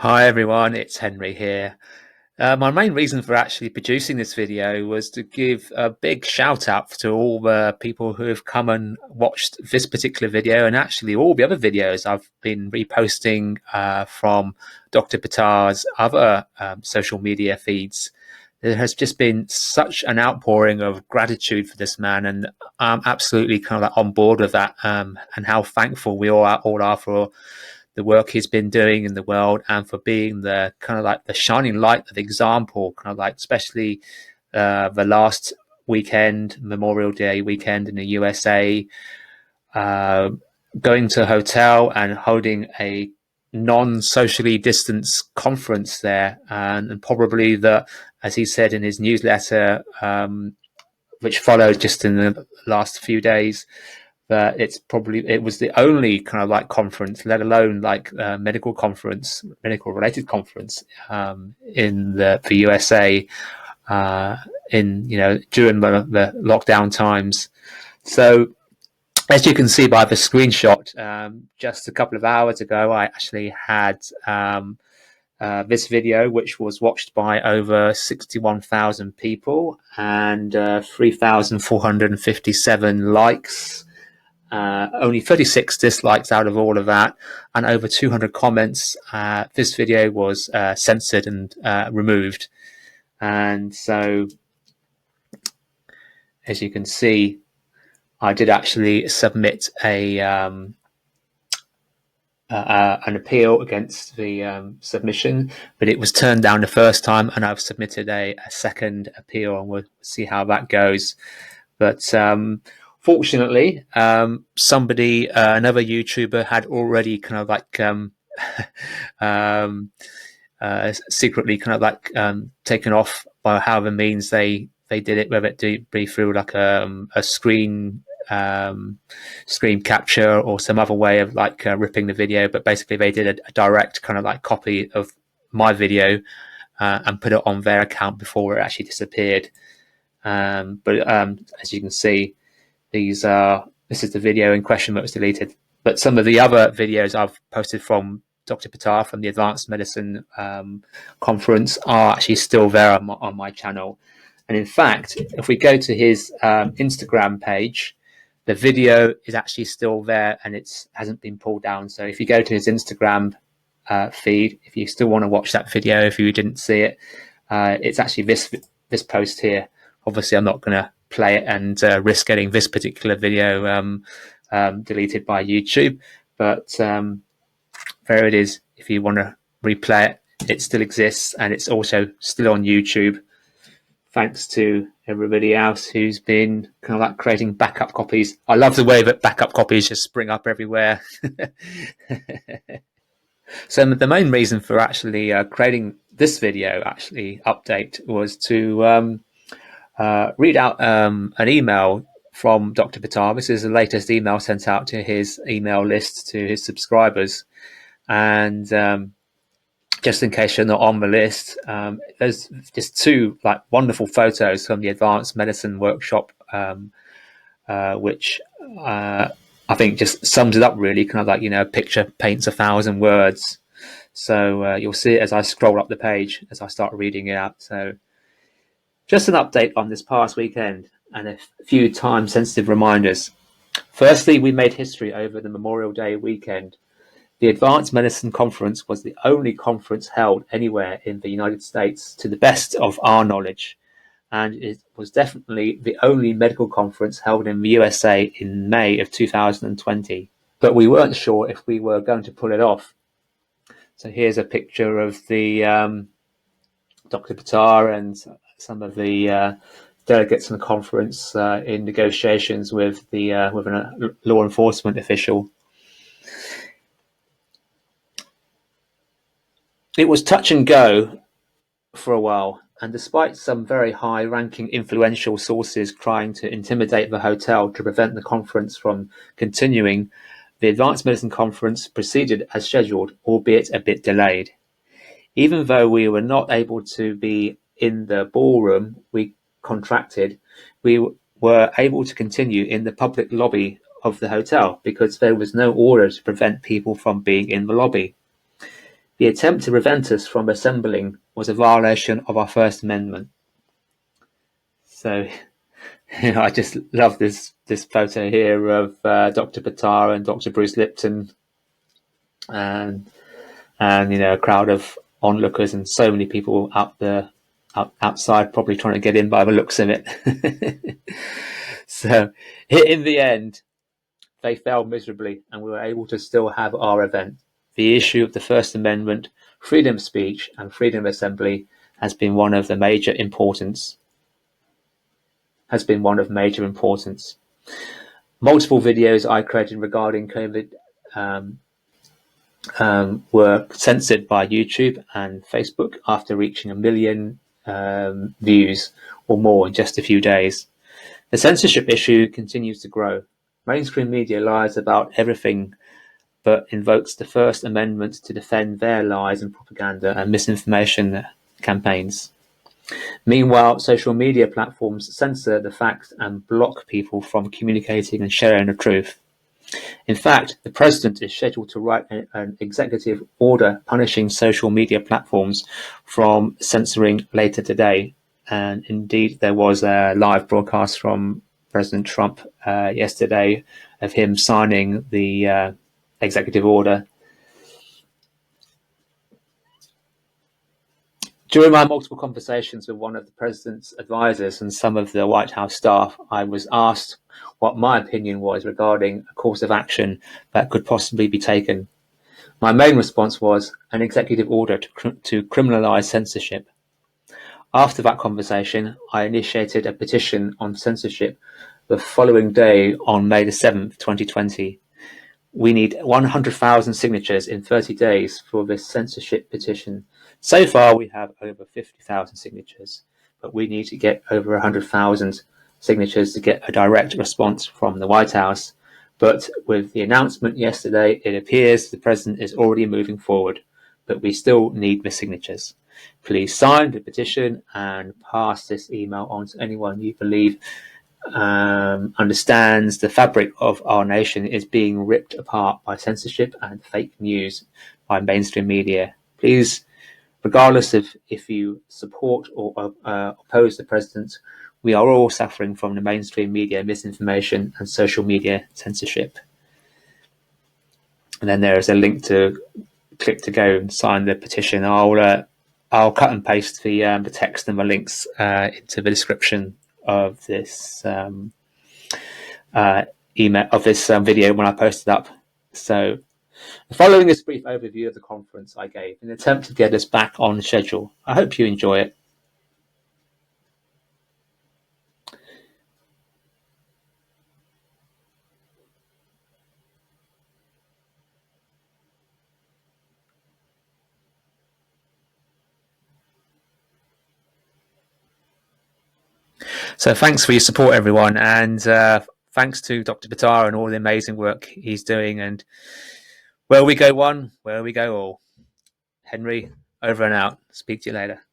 Hi everyone, it's Henry here. My main reason for actually producing this video was to give a big shout out to all the people who have come and watched this particular video and actually all the other videos I've been reposting from Dr. Buttar's other social media feeds. There has just been such an outpouring of gratitude for this man, and I'm absolutely kind of like on board with that, and how thankful we all are for the work he's been doing in the world and for being the kind of like the shining light of example, kind of like especially the last weekend, Memorial Day weekend in the USA, uh, going to a hotel and holding a non-socially distanced conference there, and probably the, as he said in his newsletter, which followed just in the last few days, that it was the only kind of like conference, let alone like medical conference, medical related conference, in the USA, in during the lockdown times. So as you can see by the screenshot, just a couple of hours ago, I actually had this video, which was watched by over 61,000 people and 3,457 likes. Only 36 dislikes out of all of that, and over 200 comments. This video was censored and removed. And so, as you can see, I did actually submit an appeal against the submission, but it was turned down the first time, and I've submitted a second appeal, and we'll see how that goes. But fortunately, somebody, another YouTuber, had already kind of like secretly kind of like taken off by however means they did it, whether it be through like a screen capture or some other way of like ripping the video. But basically, they did a direct kind of like copy of my video and put it on their account before it actually disappeared. But as you can see, this is the video in question that was deleted. But some of the other videos I've posted from Dr. Buttar from the Advanced Medicine conference are actually still there on my channel. And in fact, if we go to his Instagram page, the video is actually still there and it hasn't been pulled down. So if you go to his Instagram feed, if you still want to watch that video, if you didn't see it, it's actually this post here. Obviously, I'm not going to play it and risk getting this particular video deleted by YouTube, but there it is. If you want to replay it, it still exists, and it's also still on YouTube. Thanks to everybody else who's been kind of like creating backup copies. I love the way that backup copies just spring up everywhere. So the main reason for actually creating this video update was to read out an email from Dr. Buttar. This is the latest email sent out to his email list to his subscribers. And just in case you're not on the list, there's just two like wonderful photos from the Advanced Medicine workshop, which I think just sums it up really. Kind of like, a picture paints 1,000 words. So you'll see it as I scroll up the page, as I start reading it out. So just an update on this past weekend and a few time-sensitive reminders. Firstly, we made history over the Memorial Day weekend. The Advanced Medicine Conference was the only conference held anywhere in the United States, to the best of our knowledge, and it was definitely the only medical conference held in the USA in May of 2020. But we weren't sure if we were going to pull it off. So here's a picture of the Dr. Buttar and some of the delegates in the conference in negotiations with a law enforcement official. It was touch and go for a while, and despite some very high-ranking influential sources trying to intimidate the hotel to prevent the conference from continuing, the Advanced Medicine Conference proceeded as scheduled, albeit a bit delayed. Even though we were not able to be in the ballroom we contracted, we were able to continue in the public lobby of the hotel because there was no order to prevent people from being in the lobby. The attempt to prevent us from assembling was a violation of our First Amendment. So I just love this photo here of Dr. Buttar and Dr. Bruce Lipton, and a crowd of onlookers and so many people outside, probably trying to get in by the looks of it. So in the end, they failed miserably, and we were able to still have our event. The issue of the First Amendment, freedom of speech and freedom of assembly has been one of major importance. Multiple videos I created regarding COVID were censored by YouTube and Facebook after reaching 1 million views or more in just a few days. The censorship issue continues to grow. Mainstream media lies about everything, but invokes the First Amendment to defend their lies and propaganda and misinformation campaigns. Meanwhile, social media platforms censor the facts and block people from communicating and sharing the truth. In fact, the President is scheduled to write an executive order punishing social media platforms from censoring later today. And indeed, there was a live broadcast from President Trump yesterday of him signing the executive order. During my multiple conversations with one of the President's advisors and some of the White House staff, I was asked what my opinion was regarding a course of action that could possibly be taken. My main response was an executive order to criminalize censorship. After that conversation, I initiated a petition on censorship the following day on May the 7th, 2020. We need 100,000 signatures in 30 days for this censorship petition. So far, we have over 50,000 signatures, but we need to get over 100,000 signatures to get a direct response from the White House. But with the announcement yesterday, it appears the President is already moving forward, but we still need the signatures. Please sign the petition and pass this email on to anyone you believe understands the fabric of our nation is being ripped apart by censorship and fake news by mainstream media. Please, regardless of if you support or oppose the President, we are all suffering from the mainstream media misinformation and social media censorship. And then there is a link to click to go and sign the petition. I'll cut and paste the text and the links into the description of this email of this video when I post it up. So, following this brief overview of the conference I gave in an attempt to get us back on schedule, I hope you enjoy it. So thanks for your support, everyone, and thanks to Dr. Buttar and all the amazing work he's doing. And where we go one, where we go all. Henry, over and out. Speak to you later.